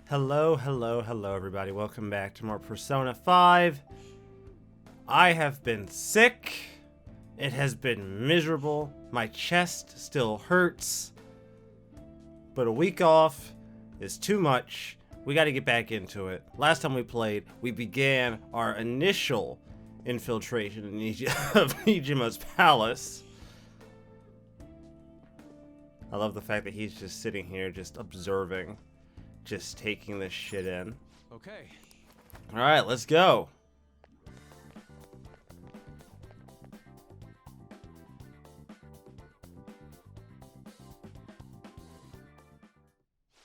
Hello, hello, hello, everybody. Welcome back to more Persona 5. I have been sick. It has been miserable. My chest still hurts. But a week off is too much. We got to get back into it. Last time we played, we began our initial infiltration of Nijima's palace. I love the fact that he's just sitting here, just observing. Just taking this shit in. Okay. Alright, let's go.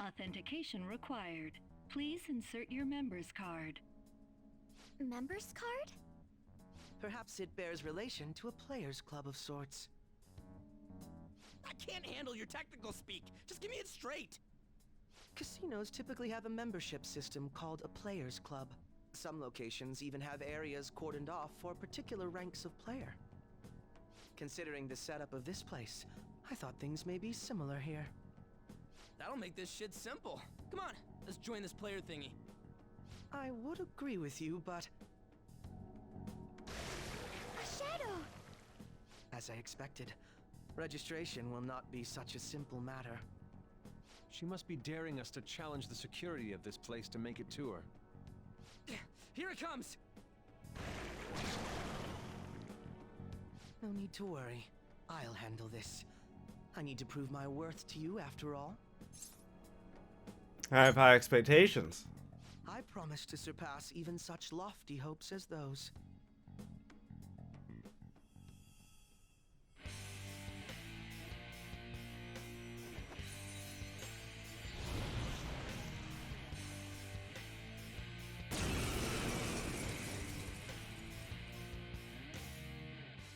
Authentication required. Please insert your member's card. Member's card? Perhaps it bears relation to a player's club of sorts. I can't handle your technical speak. Just give me it straight. Casinos typically have a membership system called a player's club. Some locations even have areas cordoned off for particular ranks of player. Considering the setup of this place, I thought things may be similar here. That'll make this shit simple. Come on, let's join this player thingy. I would agree with you, but A shadow! as I expected, registration will not be such a simple matter. She must be daring us to challenge the security of this place to make it to her. Here it comes! No need to worry. I'll handle this. I need to prove my worth to you after all. I have high expectations. I promise to surpass even such lofty hopes as those.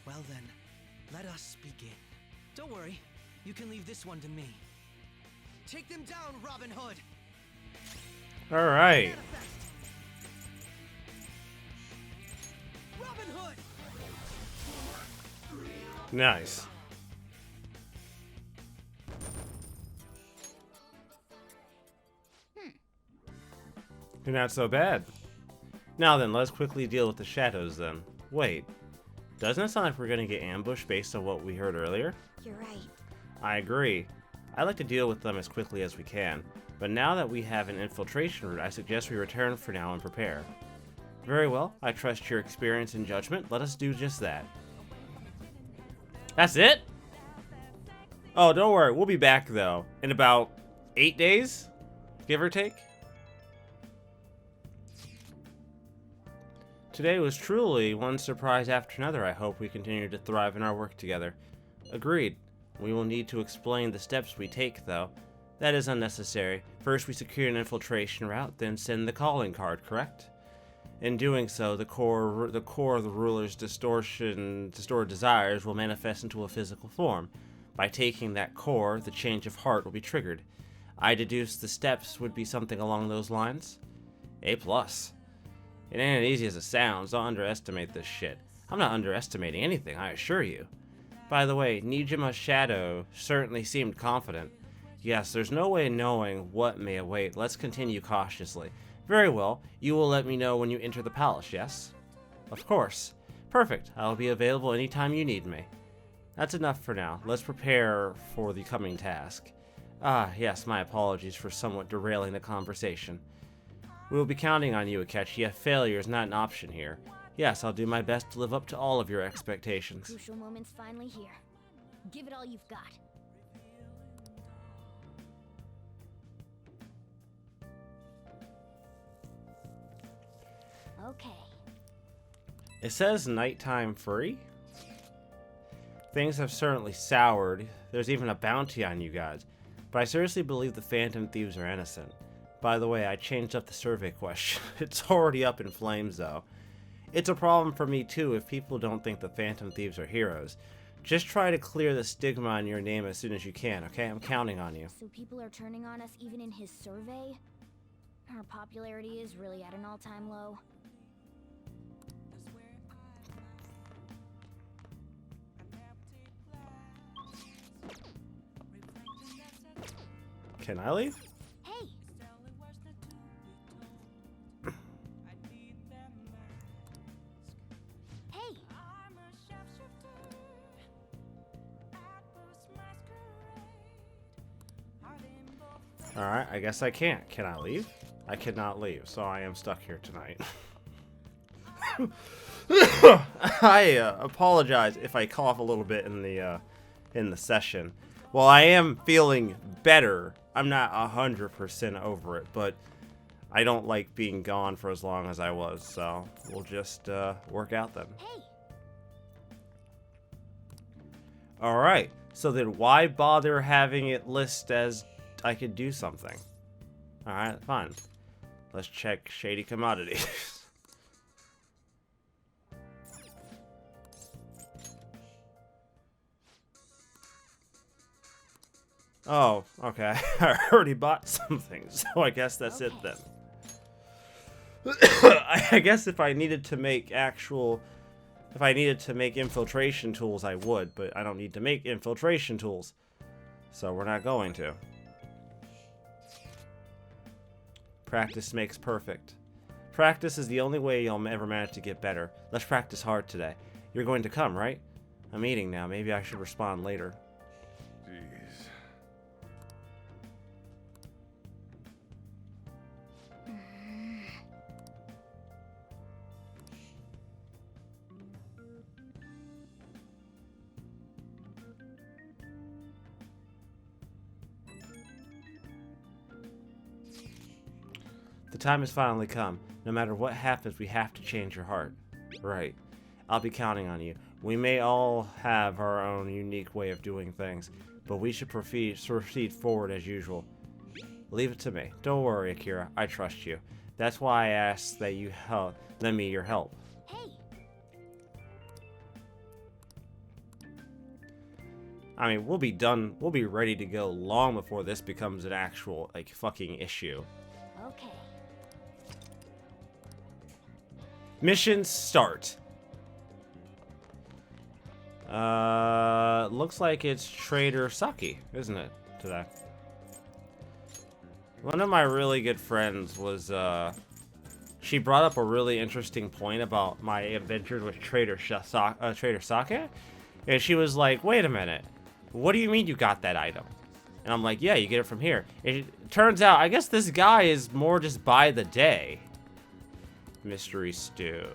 Well then, let us begin. Don't worry, you can leave this one to me. Take them down, Robin Hood! Alright. Robin Hood! Nice. You're not so bad. Now then, let's quickly deal with the shadows then. Wait. Doesn't it sound like we're gonna get ambushed based on what we heard earlier? You're right. I agree. I like to deal with them as quickly as we can, but now that we have an infiltration route, I suggest we return for now and prepare. Very well, I trust your experience and judgment. Let us do just that. That's it? Oh, don't worry, we'll be back though, in about 8 days, give or take. Today was truly one surprise after another. I hope we continue to thrive in our work together. Agreed. We will need to explain the steps we take, though. That is unnecessary. First, we secure an infiltration route, then send the calling card, correct? In doing so, the core of the ruler's distorted desires will manifest into a physical form. By taking that core, the change of heart will be triggered. I deduce the steps would be something along those lines. A+. It ain't as easy as it sounds. Don't underestimate this shit. I'm not underestimating anything, I assure you. By the way, Nijima's shadow certainly seemed confident. Yes, there's no way of knowing what may await. Let's continue cautiously. Very well. You will let me know when you enter the palace, yes? Of course. Perfect. I'll be available anytime you need me. That's enough for now. Let's prepare for the coming task. Ah, yes, my apologies for somewhat derailing the conversation. We will be counting on you, Akechi. Failure is not an option here. Yes, I'll do my best to live up to all of your expectations. Crucial moment's finally here. Give it all you've got. Okay. It says nighttime free? Things have certainly soured. There's even a bounty on you guys. But I seriously believe the Phantom Thieves are innocent. By the way, I changed up the survey question. It's already up in flames, though. It's a problem for me, too, if people don't think the Phantom Thieves are heroes. Just try to clear the stigma on your name as soon as you can, okay? I'm counting on you. So people are turning on us even in his survey? Our popularity is really at an all-time low. Can I leave? Hey! Alright, I guess I can't. Can I leave? I cannot leave, so I am stuck here tonight. I apologize if I cough a little bit in the session. Well, I am feeling better. I'm not 100% over it, but I don't like being gone for as long as I was, so we'll just work out then. Hey, Alright, so then why bother having it list as I could do something? Alright, fine. Let's check shady commodities. Oh, okay. I already bought something, so I guess that's it then. I guess if I needed to make infiltration tools, I would, but I don't need to make infiltration tools. So we're not going to. Practice makes perfect. Practice is the only way you'll ever manage to get better. Let's practice hard today. You're going to come, right? I'm eating now. Maybe I should respond later. Jeez. The time has finally come. No matter what happens, we have to change your heart. Right. I'll be counting on you. We may all have our own unique way of doing things, but we should proceed forward as usual. Leave it to me. Don't worry, Akira. I trust you. That's why I asked that you lend me your help. hey, I mean, we'll be done. We'll be ready to go long before this becomes an actual, like, fucking issue. okay. Mission start. Looks like it's Trader Saki, isn't it, today? One of my really good friends was, she brought up a really interesting point about my adventures with Trader Sake. And she was like, wait a minute. What do you mean you got that item? And I'm like, yeah, you get it from here. It turns out, I guess this guy is more just by the day. Mystery stew.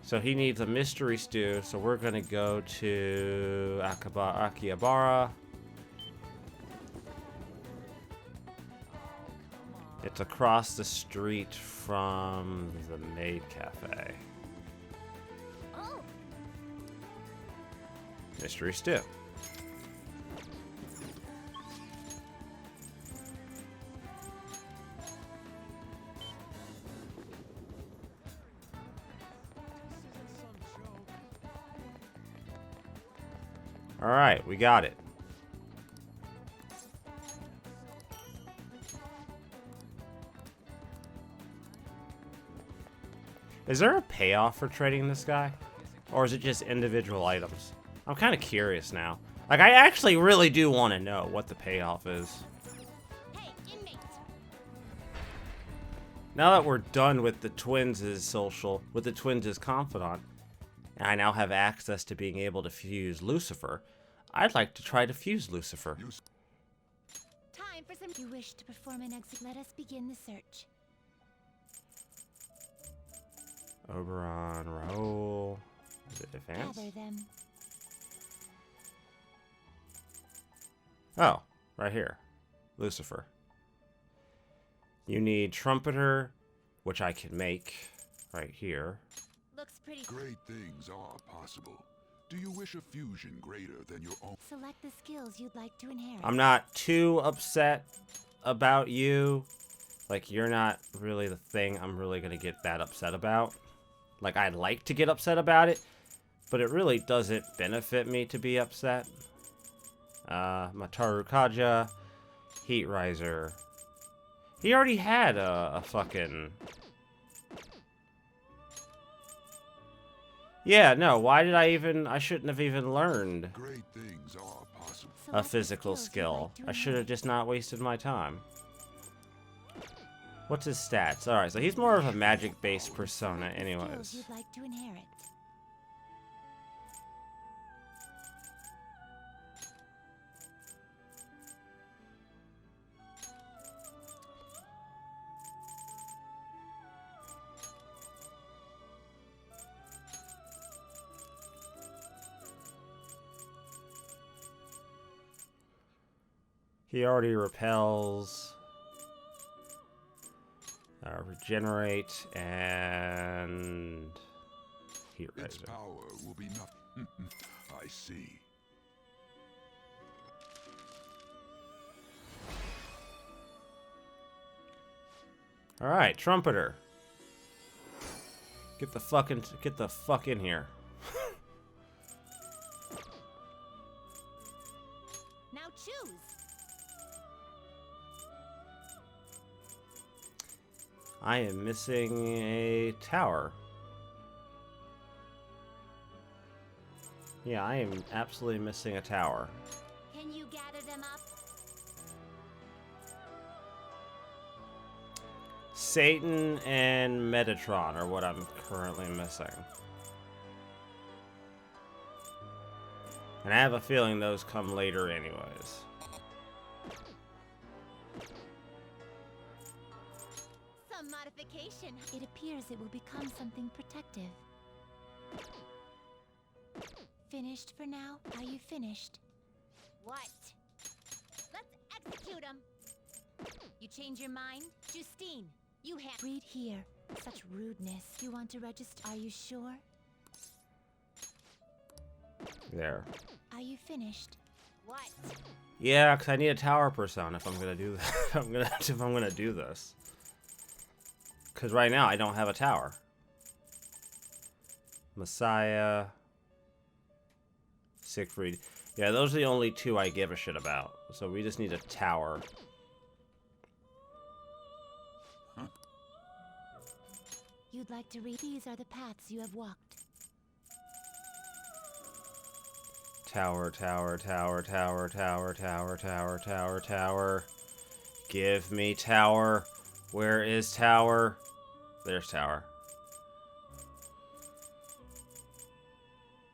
So he needs a mystery stew, so we're gonna go to Akihabara. It's across the street from the Maid Cafe. Oh, Mystery stew. Alright, we got it. Is there a payoff for trading this guy? Or is it just individual items? I'm kind of curious now. Like, I actually really do want to know what the payoff is. hey, inmate. Now that we're done with the twins' confidant, and I now have access to being able to fuse Lucifer, I'd like to try to fuse Lucifer. Time for some. You wish to perform an exit. Let us begin the search. Oberon, Raoul. Is it advanced? Gather them. Oh, right here. Lucifer. You need Trumpeter, which I can make right here. Looks pretty. Great things are possible. Do you wish a fusion greater than your own? Select the skills you'd like to inherit. I'm not too upset about you. Like, you're not really the thing I'm really going to get that upset about. Like, I'd like to get upset about it, but it really doesn't benefit me to be upset. Mataru Kaja, Heat Riser. He already had a fucking... Yeah, no, why did I shouldn't have even learned Great things are possible. a Select the physical skills you'd skill. like to I should have inherit. just not wasted my time. What's his stats? Alright, so he's more of a magic-based persona Skills anyways. you'd like to inherit. He already repels. Regenerate and heat Its razor. power will be nothing. I see. All right, trumpeter. Get the fuck in here. Now choose. I am missing a tower. Yeah, I am absolutely missing a tower. Can you gather them up? Satan and Metatron are what I'm currently missing. And I have a feeling those come later anyways. Some modification. It appears it will become something protective. Finished for now? Are you finished? What? Let's execute him. You change your mind? Justine, you have... Read here. Such rudeness. You want to register? Are you sure? There. Are you finished? What? Yeah, because I need a tower persona if I'm gonna do that. if I'm gonna do this. Because right now I don't have a tower. Messiah. Siegfried. Yeah, those are the only two I give a shit about. So we just need a tower. You'd like to read? These are the paths you have walked. Tower, tower, tower, tower, tower, tower, tower, tower, tower. Give me tower. Where is tower? There's tower.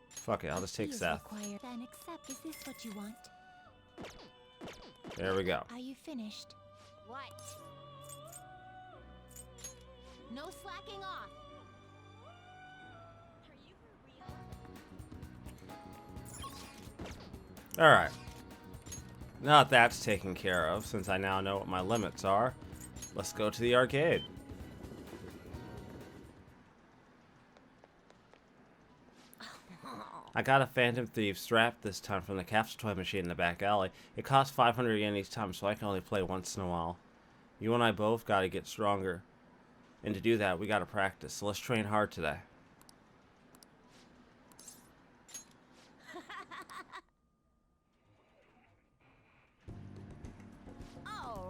Fuck it, I'll just take Please Seth. require then accept. Is this what you want? There we go. Are you finished? What? No slacking off. Are you for real? Alright. Now that that's taken care of, since I now know what my limits are, let's go to the arcade. I got a Phantom Thief strap this time from the capsule toy machine in the back alley. It costs 500 yen each time, so I can only play once in a while. You and I both gotta get stronger. And to do that, we gotta practice, so let's train hard today.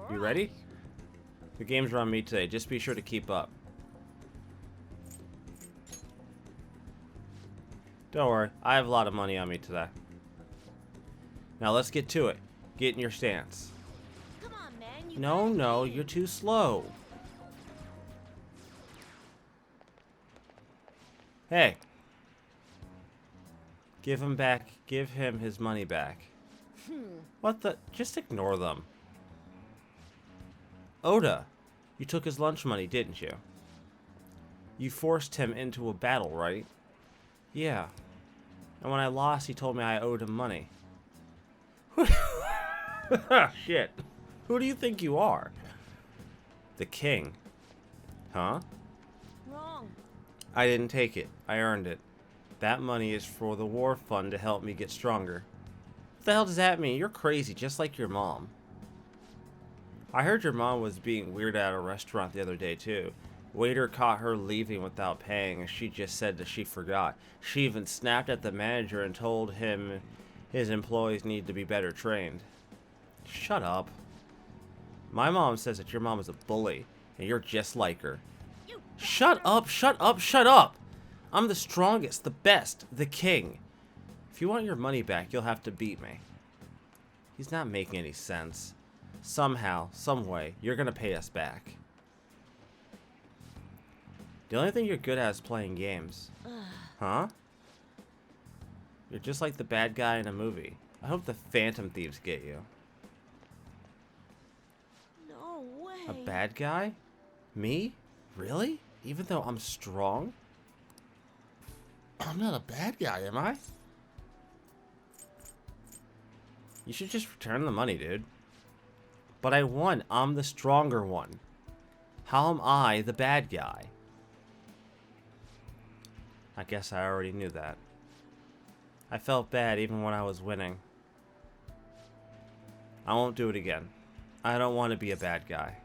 You ready? The games are on me today, just be sure to keep up. Don't worry, I have a lot of money on me today. Now let's get to it. Get in your stance. Come on, man. No, you're too slow. Hey. Give him back. Give him his money back. What the? Just ignore them. Oda, you took his lunch money, didn't you? You forced him into a battle, right? Yeah. And when I lost, he told me I owed him money. Shit. Who do you think you are? The king. Huh? Wrong. I didn't take it. I earned it. That money is for the war fund to help me get stronger. What the hell does that mean? You're crazy, just like your mom. I heard your mom was being weird at a restaurant the other day, too. Waiter caught her leaving without paying, and she just said that she forgot. She even snapped at the manager and told him his employees need to be better trained. Shut up. My mom says that your mom is a bully, and you're just like her. Shut up, shut up, shut up! I'm the strongest, the best, the king. If you want your money back, you'll have to beat me. He's not making any sense. Somehow, some way, you're gonna pay us back. The only thing you're good at is playing games. Huh? You're just like the bad guy in a movie. I hope the Phantom Thieves get you. No way. A bad guy? Me? Really? Even though I'm strong? I'm not a bad guy, am I? You should just return the money, dude. But I won. I'm the stronger one. How am I the bad guy? I guess I already knew that. I felt bad even when I was winning. I won't do it again. I don't want to be a bad guy.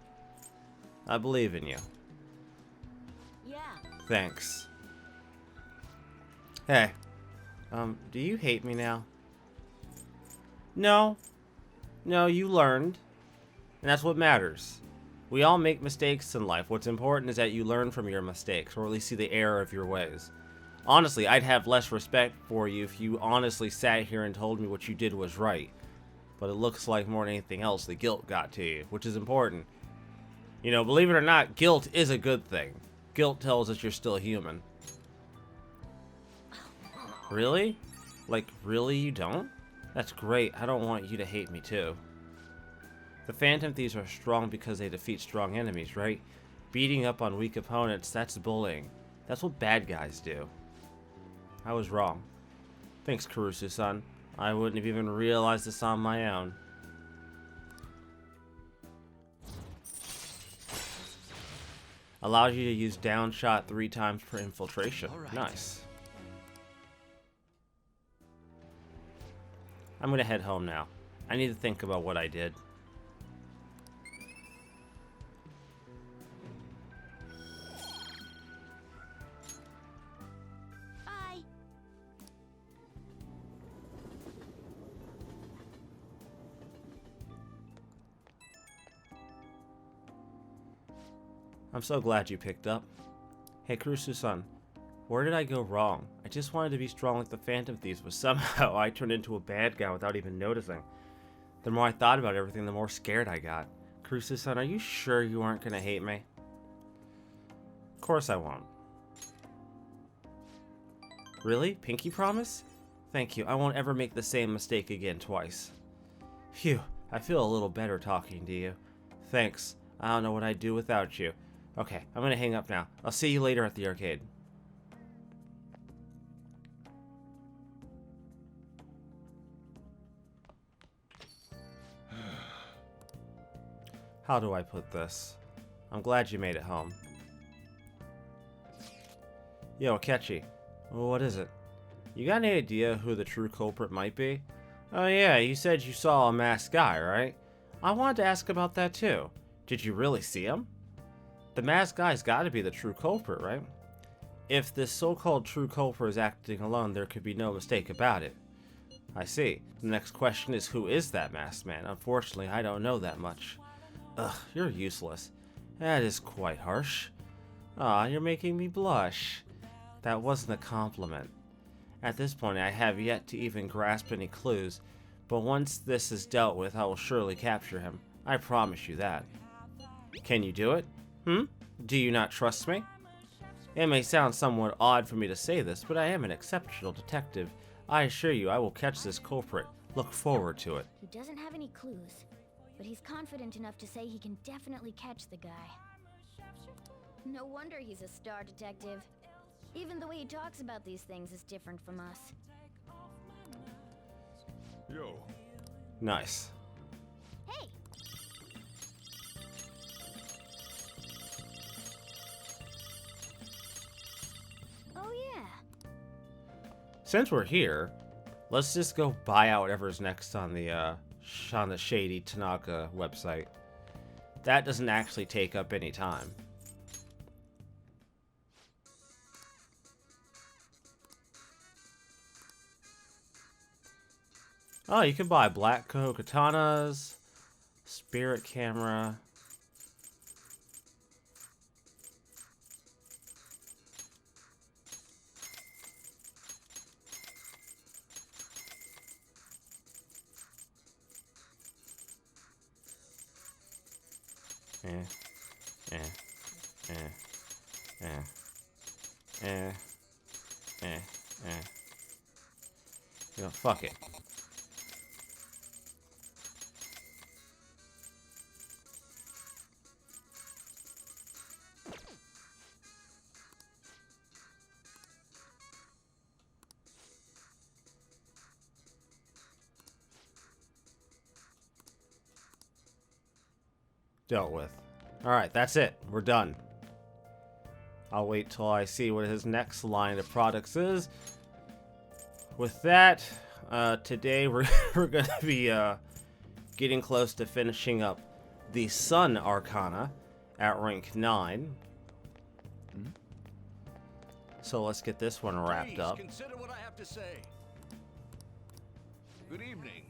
I believe in you. Yeah. Thanks. Hey. Do you hate me now? No. No, you learned. And that's what matters. We all make mistakes in life. What's important is that you learn from your mistakes, or at least see the error of your ways. Honestly, I'd have less respect for you if you honestly sat here and told me what you did was right. But it looks like more than anything else, the guilt got to you, which is important. You know, believe it or not, guilt is a good thing. Guilt tells us you're still human. Really? Like, really you don't? That's great. I don't want you to hate me too. The Phantom Thieves are strong because they defeat strong enemies, right? Beating up on weak opponents, that's bullying. That's what bad guys do. I was wrong. Thanks, Karusu-san. I wouldn't have even realized this on my own. Allows you to use down shot 3 times per infiltration. All right. Nice. I'm gonna head home now. I need to think about what I did. Bye. I'm so glad you picked up. Hey, Kurusu-san, where did I go wrong? I just wanted to be strong like the Phantom Thieves, but somehow I turned into a bad guy without even noticing. The more I thought about everything, the more scared I got. Kurusu-san, are you sure you aren't gonna hate me? Of course I won't. Really? Pinky promise? Thank you. I won't ever make the same mistake again twice. Phew. I feel a little better talking to you. Thanks. I don't know what I'd do without you. Okay, I'm gonna hang up now. I'll see you later at the arcade. How do I put this? I'm glad you made it home. Yo, Akechi. What is it? You got any idea who the true culprit might be? Oh yeah, you said you saw a masked guy, right? I wanted to ask about that too. Did you really see him? The masked guy's gotta be the true culprit, right? If this so-called true culprit is acting alone, there could be no mistake about it. I see. The next question is, who is that masked man? Unfortunately, I don't know that much. Ugh, you're useless. That is quite harsh. Aw, you're making me blush. That wasn't a compliment. At this point, I have yet to even grasp any clues, but once this is dealt with, I will surely capture him. I promise you that. Can you do it? Do you not trust me? It may sound somewhat odd for me to say this, but I am an exceptional detective. I assure you I will catch this culprit. Look forward to it. He doesn't have any clues, but he's confident enough to say he can definitely catch the guy. No wonder he's a star detective. Even the way he talks about these things is different from us. Yo, Nice. Hey! Oh yeah. Since we're here, let's just go buy out whatever's next on the shady Tanaka website. That doesn't actually take up any time. Oh, you can buy Black Koho katanas, spirit camera. You know, fuck it. dealt with. Alright, that's it. We're done. I'll wait till I see what his next line of products is. With that, today we're going to be getting close to finishing up the Sun Arcana at rank 9. So let's get this one wrapped up. Consider what I have to say. Good evening.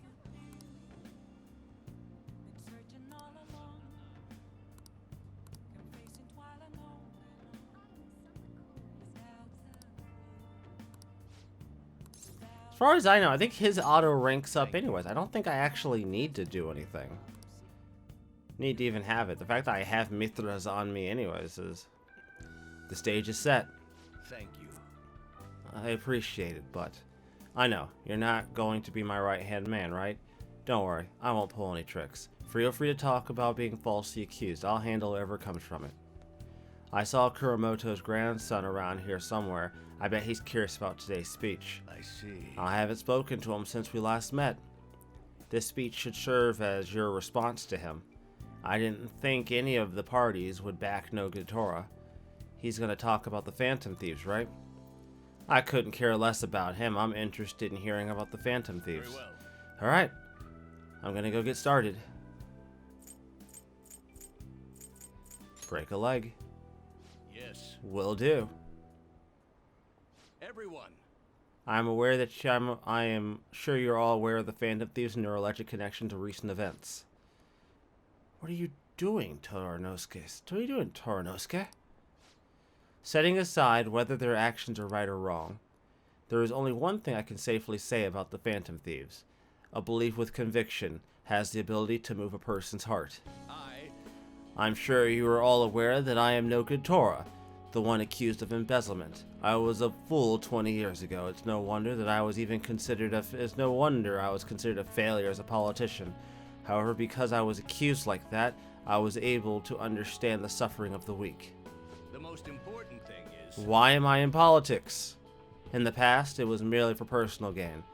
As far as I know, I think his auto ranks up anyways. I don't think I actually need to do anything. Need to even have it. The fact that I have Mithras on me anyways is... The stage is set. Thank you. I appreciate it, but... I know, you're not going to be my right-hand man, right? Don't worry, I won't pull any tricks. Feel free to talk about being falsely accused. I'll handle whatever comes from it. I saw Kuramoto's grandson around here somewhere. I bet he's curious about today's speech. I see. I haven't spoken to him since we last met. This speech should serve as your response to him. I didn't think any of the parties would back Nogatora. He's gonna talk about the Phantom Thieves, right? I couldn't care less about him. I'm interested in hearing about the Phantom Thieves. Very well. Alright. I'm gonna go get started. Break a leg. Yes. Will do. Everyone. I'm aware that I am sure you're all aware of the Phantom Thieves and their alleged connection to recent events. What are you doing, Toranosuke? What are you doing, Toranosuke? Setting aside whether their actions are right or wrong, there is only one thing I can safely say about the Phantom Thieves. A belief with conviction has the ability to move a person's heart. I'm sure you are all aware that I am Nogatora, the one accused of embezzlement. I was a fool 20 years ago. It's no wonder that I was even considered it's no wonder I was considered a failure as a politician. However, because I was accused like that, I was able to understand the suffering of the weak. The most important thing is... Why am I in politics? In the past, it was merely for personal gain.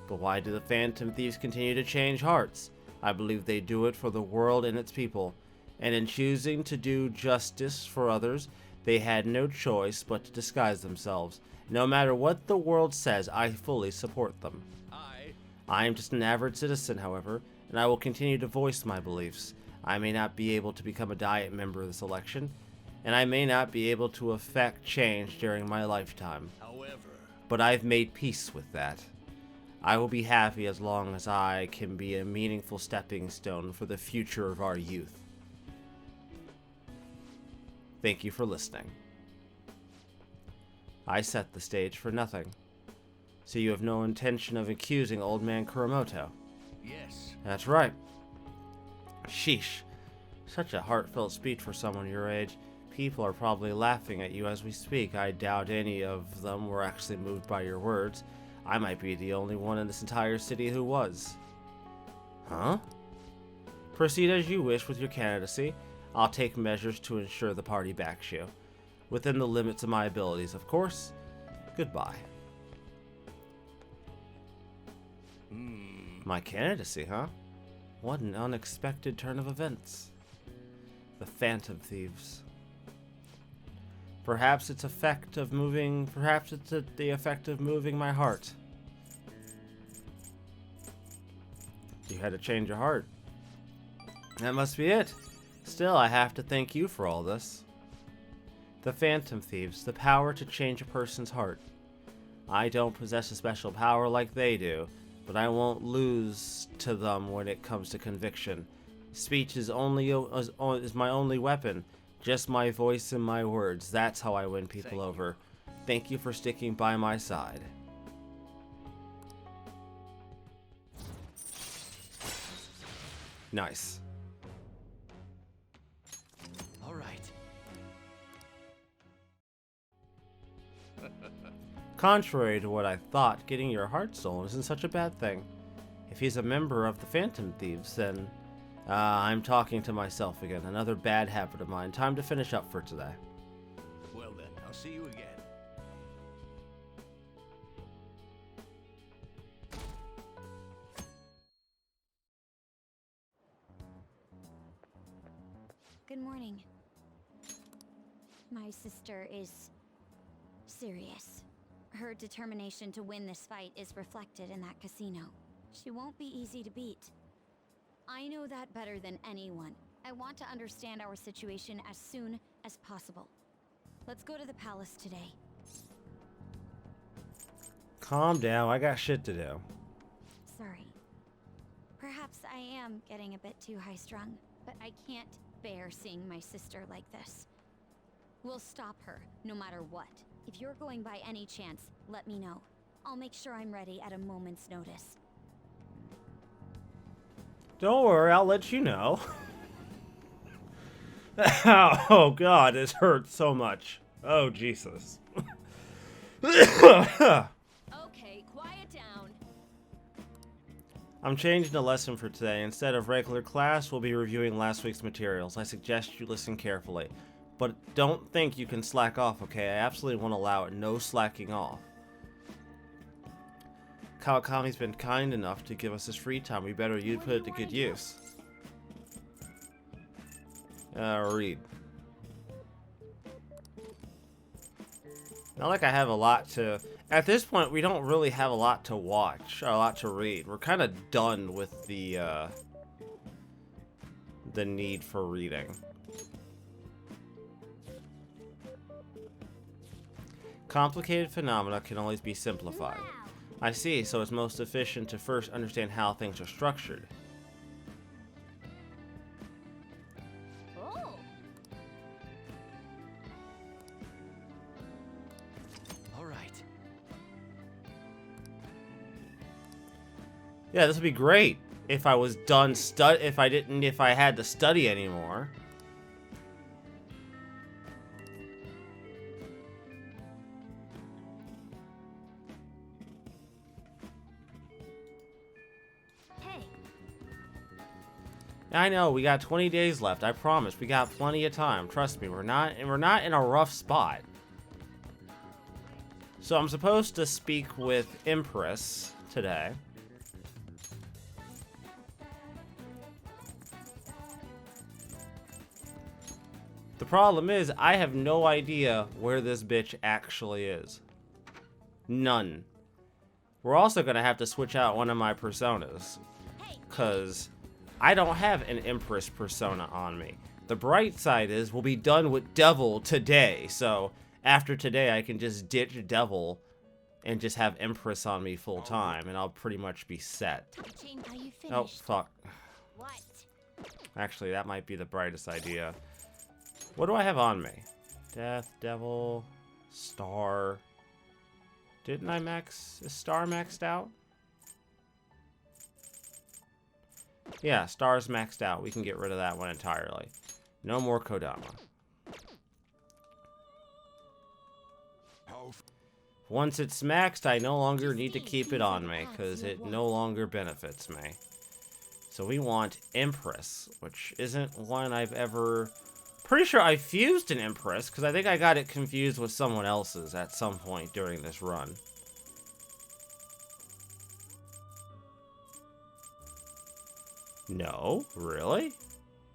But why do the Phantom Thieves continue to change hearts? I believe they do it for the world and its people. And in choosing to do justice for others, they had no choice but to disguise themselves. No matter what the world says, I fully support them. I am just an average citizen, however, and I will continue to voice my beliefs. I may not be able to become a Diet member of this election, and I may not be able to effect change during my lifetime. But I've made peace with that. I will be happy as long as I can be a meaningful stepping stone for the future of our youth. Thank you for listening. I set the stage for nothing. So you have no intention of accusing old man Kuramoto? Yes. That's right. Sheesh. Such a heartfelt speech for someone your age. People are probably laughing at you as we speak. I doubt any of them were actually moved by your words. I might be the only one in this entire city who was. Huh? Proceed as you wish with your candidacy. I'll take measures to ensure the party backs you. Within the limits of my abilities, of course. Goodbye. My candidacy, huh? What an unexpected turn of events. The Phantom Thieves. Perhaps it's the effect of moving my heart. You had to change your heart. That must be it. Still, I have to thank you for all this. The Phantom Thieves, the power to change a person's heart. I don't possess a special power like they do, but I won't lose to them when it comes to conviction. Speech is my only weapon. Just my voice and my words. That's how I win people over. Thank you for sticking by my side. Nice. All right. Contrary to what I thought, getting your heart stolen isn't such a bad thing. If he's a member of the Phantom Thieves, then... I'm talking to myself again. Another bad habit of mine. Time to finish up for today. Well then, I'll see you again. Good morning. My sister is serious. Her determination to win this fight is reflected in that casino. She won't be easy to beat. I know that better than anyone. I want to understand our situation as soon as possible. Let's go to the palace today. Calm down, I got shit to do. Sorry. Perhaps I am getting a bit too high-strung, but I can't bear seeing my sister like this. We'll stop her, no matter what. If you're going by any chance, let me know. I'll make sure I'm ready at a moment's notice. Don't worry, I'll let you know. Oh god, it hurts so much. Oh Jesus. Okay, quiet down. I'm changing the lesson for today. Instead of regular class, we'll be reviewing last week's materials. I suggest you listen carefully. But don't think you can slack off, okay? I absolutely won't allow it. No slacking off. Kawakami's been kind enough to give us this free time. We better put it to good use. Read. Not like I have a lot to... At this point, we don't really have a lot to watch, or a lot to read. We're kind of done with the need for reading. Complicated phenomena can always be simplified. I see, so it's most efficient to first understand how things are structured. Oh. All right. Yeah, this would be great if I was done if I had to study anymore. Hey. I know, we got 20 days left. I promise. We got plenty of time. Trust me, we're not in a rough spot. So I'm supposed to speak with Empress today. The problem is, I have no idea where this bitch actually is. None. We're also gonna have to switch out one of my personas. Cause I don't have an Empress persona on me. The bright side is we'll be done with Devil today, so after today I can just ditch Devil and just have Empress on me full time, and I'll pretty much be set. Are you finished? Oh, fuck. What? Actually, that might be the brightest idea. What do I have on me? Death, Devil, Star. Didn't I max... Is Star maxed out? Yeah, Star's maxed out. We can get rid of that one entirely. No more Kodama. Once it's maxed, I no longer need to keep it on me, because it no longer benefits me. So we want Empress, which isn't one I've ever... Pretty sure I fused an Empress, because I think I got it confused with someone else's at some point during this run. No? Really?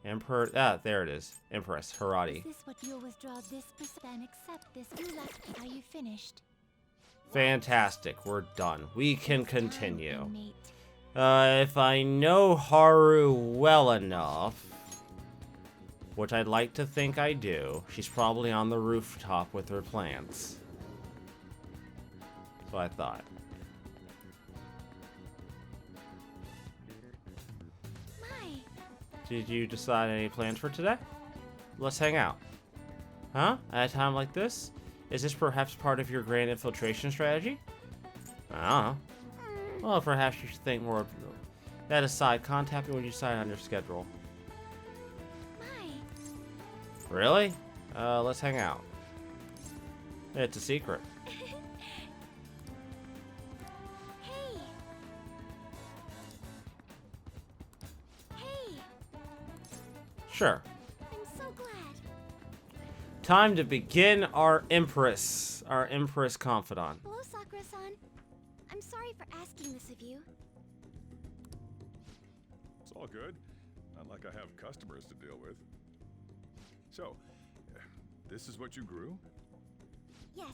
Emperor... Ah, there it is. Empress. Harati. Is this what you'll withdraw this then accept this? You left. Are you finished? Fantastic. We're done. We can continue. Mate. If I know Haru well enough, which I'd like to think I do, she's probably on the rooftop with her plants. That's what I thought. My. Did you decide any plans for today? Let's hang out. Huh? At a time like this? Is this perhaps part of your grand infiltration strategy? I don't know. Well, perhaps you should think more of that aside. Contact me when you decide on your schedule. My. Really? Let's hang out. It's a secret. Hey. Hey. Sure. I'm so glad. Time to begin our Empress Confidant. Hello, Sakura-san. I'm sorry for asking this of you. It's all good. Not like I have customers to deal with. So, this is what you grew? Yes.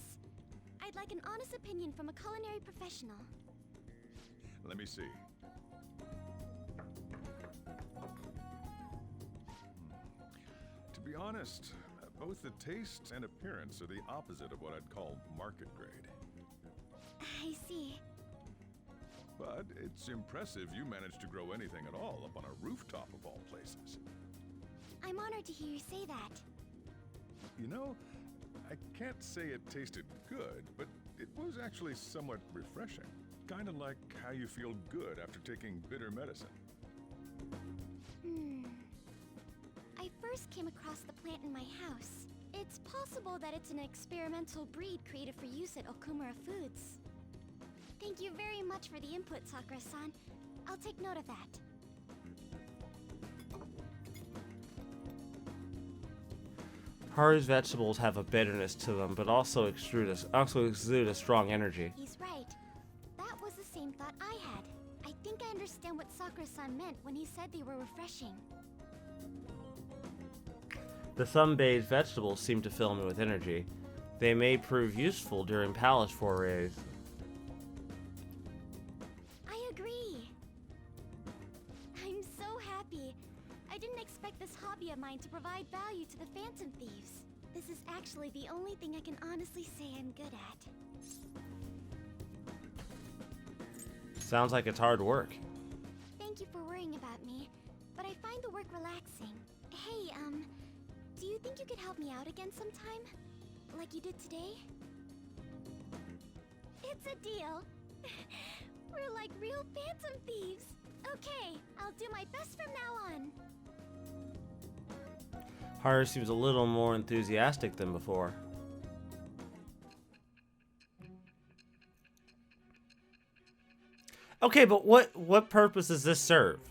I'd like an honest opinion from a culinary professional. Let me see. To be honest, both the taste and appearance are the opposite of what I'd call market grade. I see. But it's impressive you managed to grow anything at all up on a rooftop of all places. I'm honored to hear you say that. You know, I can't say it tasted good, but it was actually somewhat refreshing. Kind of like how you feel good after taking bitter medicine. I first came across the plant in my house. It's possible that it's an experimental breed created for use at Okumura Foods. Thank you very much for the input, Sakura-san. I'll take note of that. Haru's vegetables have a bitterness to them, but also exude a strong energy. He's right. That was the same thought I had. I think I understand what Sakura-san meant when he said they were refreshing. The sun-bathed vegetables seem to fill me with energy. They may prove useful during palace forays. I agree. I'm so happy. I didn't expect this hobby of mine to provide value to the Phantom Thieves. This is actually the only thing I can honestly say I'm good at. Sounds like it's hard work. Thank you for worrying about me, but I find the work relaxing. Hey, do you think you could help me out again sometime? Like you did today? It's a deal. We're like real Phantom Thieves. Okay, I'll do my best from now on. Haru seems a little more enthusiastic than before. Okay, but what purpose does this serve?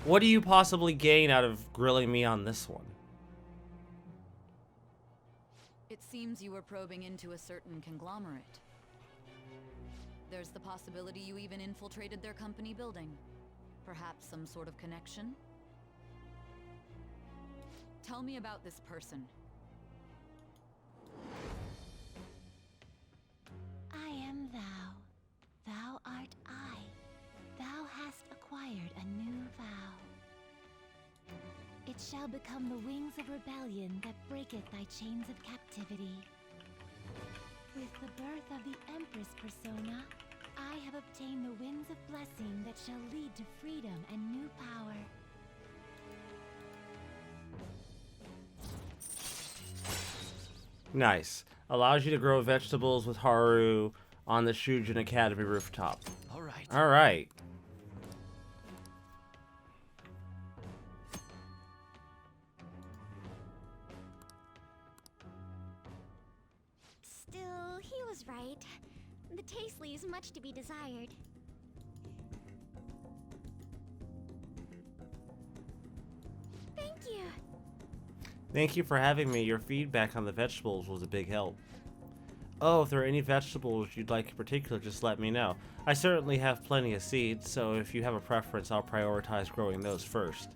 What do you possibly gain out of grilling me on this one? It seems you were probing into a certain conglomerate. There's the possibility you even infiltrated their company building. Perhaps some sort of connection? Tell me about this person. I am thou. Thou art I. Thou hast acquired a new vow. It shall become the wings of rebellion that breaketh thy chains of captivity. With the birth of the Empress persona, I have obtained the winds of blessing that shall lead to freedom and new power. Nice. Allows you to grow vegetables with Haru on the Shujin Academy rooftop. Alright. Alright. Still, he was right. The taste leaves much to be desired. Thank you. Thank you for having me. Your feedback on the vegetables was a big help. Oh, if there are any vegetables you'd like in particular, just let me know. I certainly have plenty of seeds, so if you have a preference, I'll prioritize growing those first.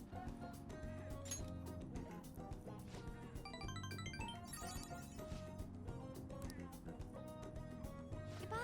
Goodbye.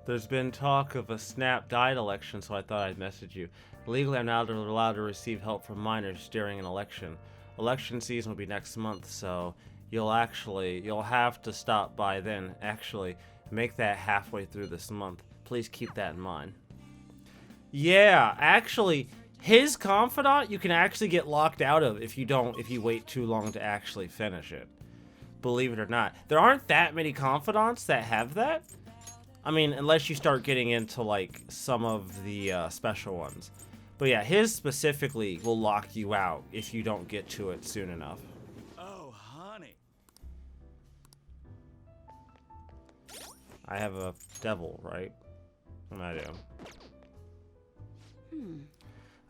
There's been talk of a snap diet election, so I thought I'd message you. Legally, I'm not allowed to receive help from minors during an election. Election season will be next month, so you'll have to stop by then. Actually, make that halfway through this month. Please keep that in mind. Yeah, actually, his confidant you can actually get locked out of if you wait too long to actually finish it. Believe it or not. There aren't that many confidants that have that. I mean, unless you start getting into, like, some of the special ones. But yeah, his specifically will lock you out if you don't get to it soon enough. Oh, honey. I have a devil, right? I do.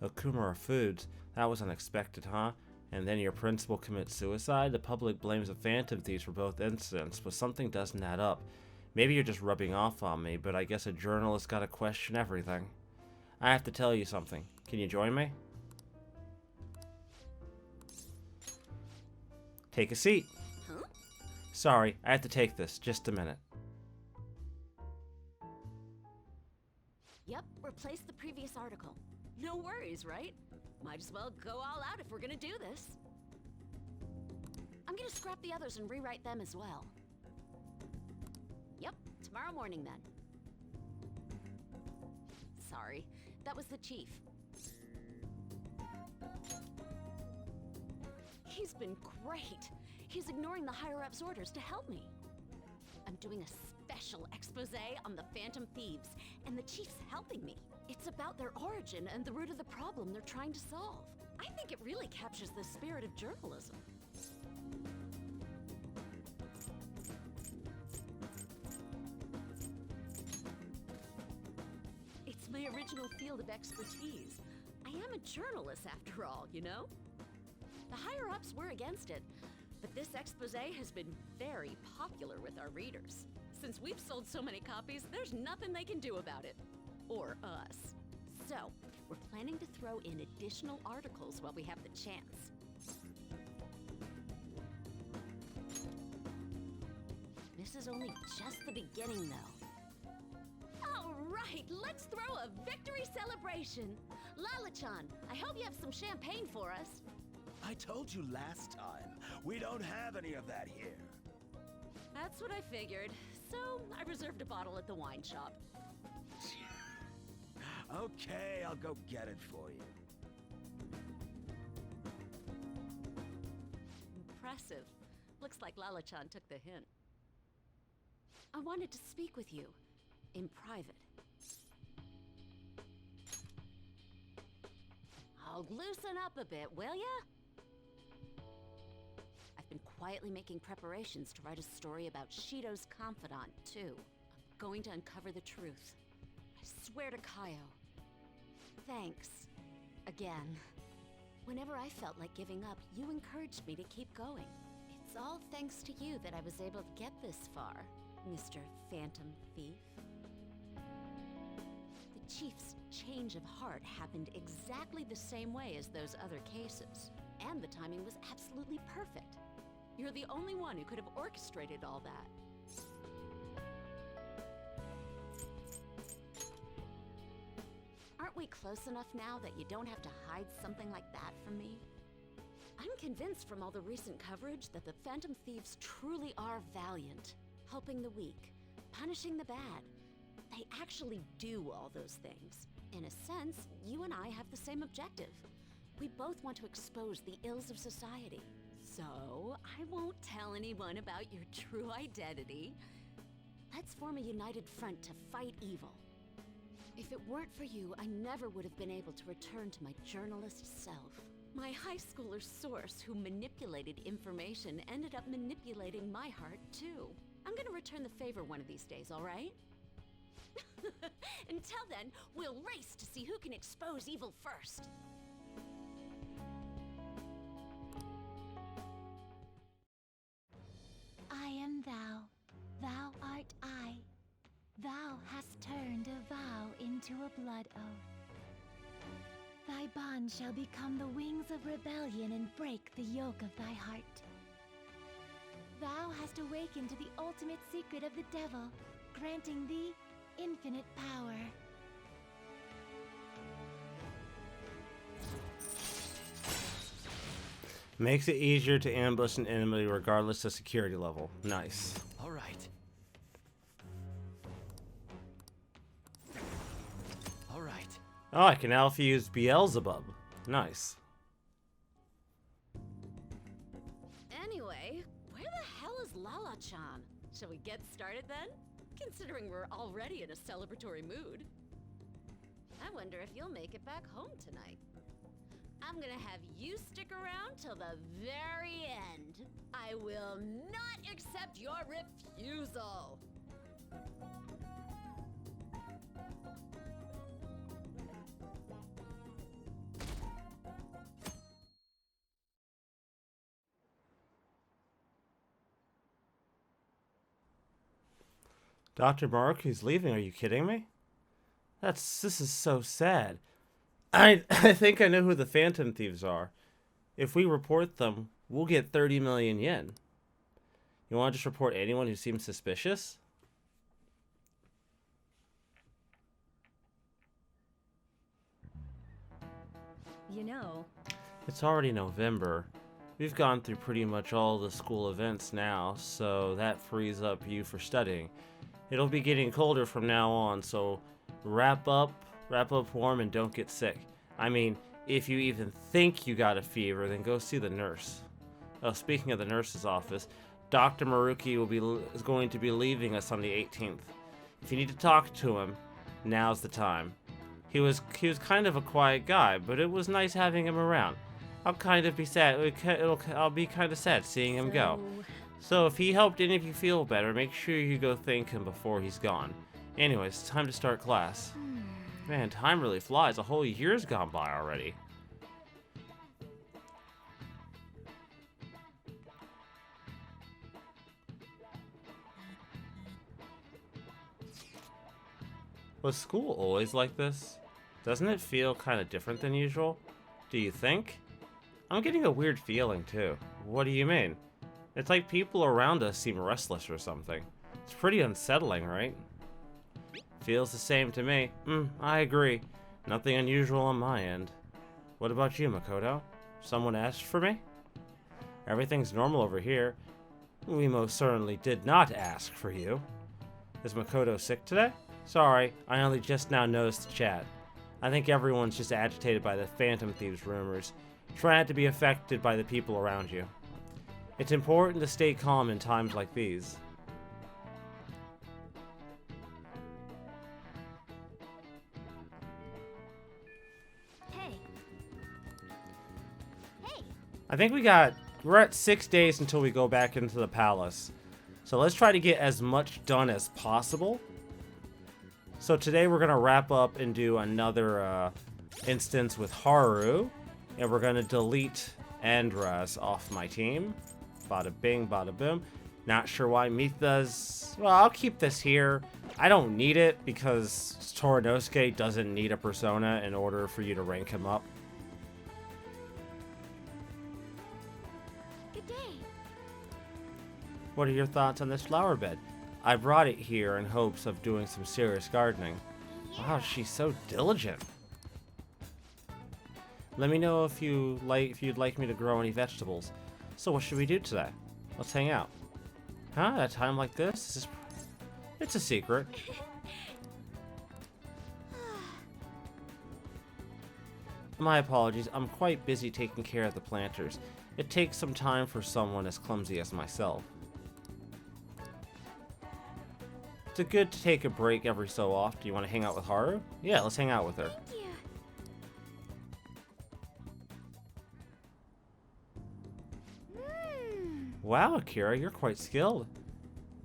Okumura Foods. That was unexpected, huh? And then your principal commits suicide? The public blames the Phantom Thieves for both incidents, but something doesn't add up. Maybe you're just rubbing off on me, but I guess a journalist gotta question everything. I have to tell you something. Can you join me? Take a seat. Huh? Sorry, I have to take this. Just a minute. Yep, replace the previous article. No worries, right? Might as well go all out if we're gonna do this. I'm gonna scrap the others and rewrite them as well. Yep, tomorrow morning then. Sorry, that was the chief. He's been great. He's ignoring the higher-ups' orders to help me. I'm doing a special expose on the Phantom Thieves, and the chief's helping me. It's about their origin and the root of the problem they're trying to solve. I think it really captures the spirit of journalism. It's my original field of expertise. I am a journalist after all, you know? The higher-ups were against it, but this expose has been very popular with our readers. Since we've sold so many copies, there's nothing they can do about it. Or us. So, we're planning to throw in additional articles while we have the chance. This is only just the beginning, though. All right, let's throw a victory celebration. Lala-chan, I hope you have some champagne for us. I told you last time, we don't have any of that here. That's what I figured. So, I reserved a bottle at the wine shop. Okay, I'll go get it for you. Impressive. Looks like Lala-chan took the hint. I wanted to speak with you. In private. I'll loosen up a bit, will ya? I've been quietly making preparations to write a story about Shido's confidant, too. I'm going to uncover the truth. I swear to Kaio. Thanks. Again. Whenever I felt like giving up, you encouraged me to keep going. It's all thanks to you that I was able to get this far, Mr. Phantom Thief. The Chief's change of heart happened exactly the same way as those other cases. And the timing was absolutely perfect. You're the only one who could have orchestrated all that. Aren't we close enough now that you don't have to hide something like that from me? I'm convinced from all the recent coverage that the Phantom Thieves truly are valiant, helping the weak, punishing the bad. They actually do all those things. In a sense, you and I have the same objective. We both want to expose the ills of society. So, I won't tell anyone about your true identity. Let's form a united front to fight evil. If it weren't for you, I never would have been able to return to my journalist self. My high schooler source who manipulated information ended up manipulating my heart, too. I'm gonna return the favor one of these days, all right? Until then, we'll race to see who can expose evil first. I am thou, thou art I. Thou hast turned a vow into a blood oath. Thy bond shall become the wings of rebellion and break the yoke of thy heart. Thou hast awakened to the ultimate secret of the devil, granting thee infinite power. Makes it easier to ambush an enemy regardless of security level. Nice. All right. All right. Oh, I can now use Beelzebub. Nice. Anyway, where the hell is Lala-chan? Shall we get started then? Considering we're already in a celebratory mood. I wonder if you'll make it back home tonight. I'm gonna have you stick around till the very end. I will not accept your refusal. Dr. Maruki's leaving, are you kidding me? This is so sad. I think I know who the Phantom Thieves are. If we report them, we'll get 30 million yen. You want to just report anyone who seems suspicious? You know, It's already November. We've gone through pretty much all the school events now, so that frees up you for studying. It'll be getting colder from now on, so wrap up warm and don't get sick. I mean, if you even think you got a fever, then go see the nurse. Oh, speaking of the nurse's office, Dr. Maruki is going to be leaving us on the 18th. If you need to talk to him, now's the time. He was kind of a quiet guy, but it was nice having him around. I'll kind of be sad. I'll be kind of sad seeing him go. So if he helped any of you feel better, make sure you go thank him before he's gone. Anyways, it's time to start class. Man, time really flies. A whole year's gone by already. Was school always like this? Doesn't it feel kind of different than usual? Do you think? I'm getting a weird feeling too. What do you mean? It's like people around us seem restless or something. It's pretty unsettling, right? Feels the same to me. I agree. Nothing unusual on my end. What about you, Makoto? Someone asked for me? Everything's normal over here. We most certainly did not ask for you. Is Makoto sick today? Sorry, I only just now noticed the chat. I think everyone's just agitated by the Phantom Thieves rumors. Try not to be affected by the people around you. It's important to stay calm in times like these. Hey. Hey. I think we're at 6 days until we go back into the palace. So let's try to get as much done as possible. So today we're going to wrap up and do another instance with Haru. And we're going to delete Andras off my team. Bada bing, bada boom. Not sure why Mitha's... Well, I'll keep this here. I don't need it because Torinosuke doesn't need a persona in order for you to rank him up. Good day. What are your thoughts on this flower bed? I brought it here in hopes of doing some serious gardening. Wow, she's so diligent. Let me know if you'd like me to grow any vegetables. So what should we do today? Let's hang out. Huh? At a time like this? It's a secret. My apologies, I'm quite busy taking care of the planters. It takes some time for someone as clumsy as myself. It's good to take a break every so often. You want to hang out with Haru? Yeah, let's hang out with her. Thank you. Wow, Akira, you're quite skilled.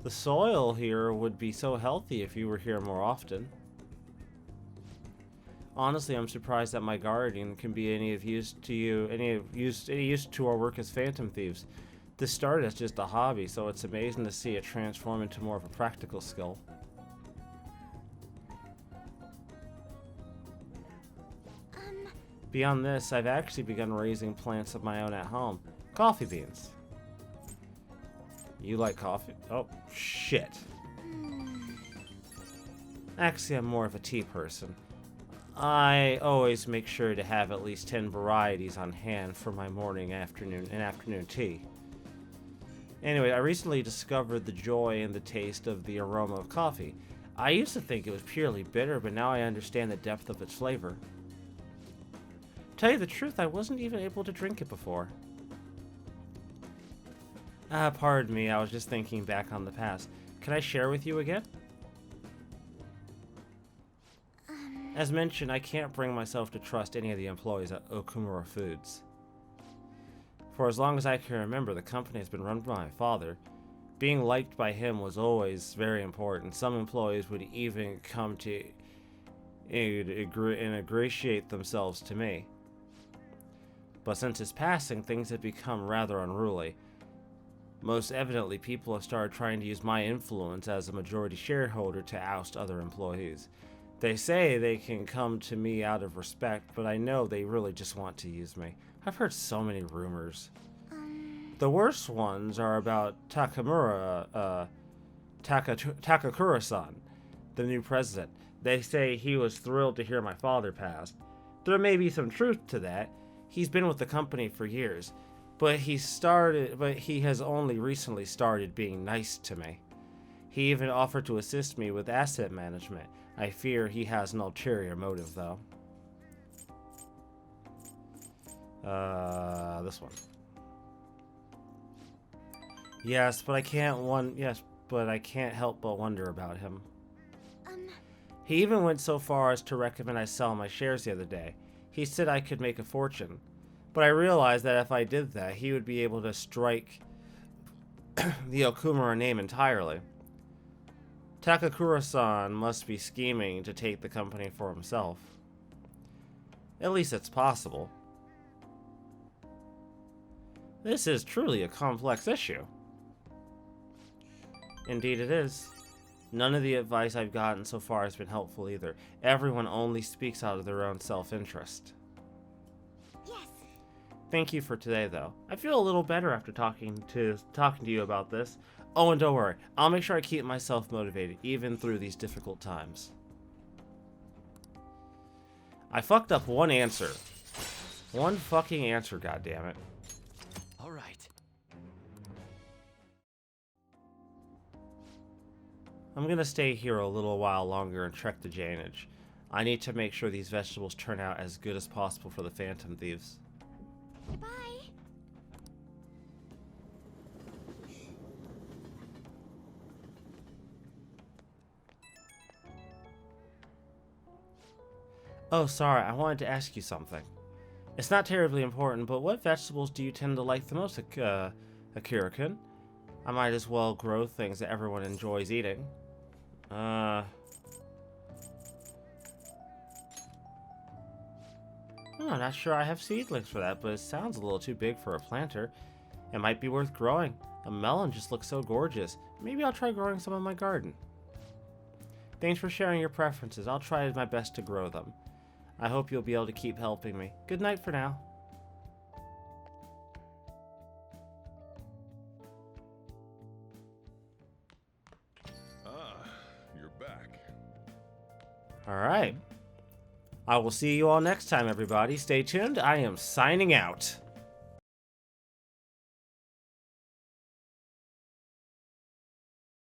The soil here would be so healthy if you were here more often. Honestly, I'm surprised that my gardening can be any use to our work as Phantom Thieves. This started as just a hobby, so it's amazing to see it transform into more of a practical skill. Beyond this, I've actually begun raising plants of my own at home. Coffee beans. You like coffee? Oh, shit. Actually, I'm more of a tea person. I always make sure to have at least 10 varieties on hand for my morning, afternoon, and afternoon tea. Anyway, I recently discovered the joy and the taste of the aroma of coffee. I used to think it was purely bitter, but now I understand the depth of its flavor. To tell you the truth, I wasn't even able to drink it before. Pardon me, I was just thinking back on the past. Can I share with you again? As mentioned, I can't bring myself to trust any of the employees at Okumura Foods. For as long as I can remember, the company has been run by my father. Being liked by him was always very important. Some employees would even come to ingratiate themselves to me. But since his passing, things had become rather unruly. Most evidently, people have started trying to use my influence as a majority shareholder to oust other employees. They say they can come to me out of respect, but I know they really just want to use me. I've heard so many rumors. The worst ones are about Takakura-san, the new president. They say he was thrilled to hear my father passed. There may be some truth to that. He's been with the company for years, but he has only recently started being nice to me. He even offered to assist me with asset management. I fear he has an ulterior motive, though. This one. Yes, but I can't help but wonder about him. He even went so far as to recommend I sell my shares the other day. He said I could make a fortune. But I realized that if I did that, he would be able to strike the Okumura name entirely. Takakura-san must be scheming to take the company for himself. At least it's possible. This is truly a complex issue. Indeed it is. None of the advice I've gotten so far has been helpful either. Everyone only speaks out of their own self-interest. Yes. Thank you for today, though. I feel a little better after talking to you about this. Oh, and don't worry. I'll make sure I keep myself motivated, even through these difficult times. I fucked up one answer. One fucking answer, goddammit. All right. I'm gonna stay here a little while longer and trek the drainage. I need to make sure these vegetables turn out as good as possible for the Phantom Thieves. Goodbye. Oh, sorry, I wanted to ask you something. It's not terribly important, but what vegetables do you tend to like the most, Akira-kun? I might as well grow things that everyone enjoys eating. I'm not sure I have seedlings for that, but it sounds a little too big for a planter. It might be worth growing. A melon just looks so gorgeous. Maybe I'll try growing some in my garden. Thanks for sharing your preferences. I'll try my best to grow them. I hope you'll be able to keep helping me. Good night for now. You're back. Alright. I will see you all next time, everybody. Stay tuned. I am signing out.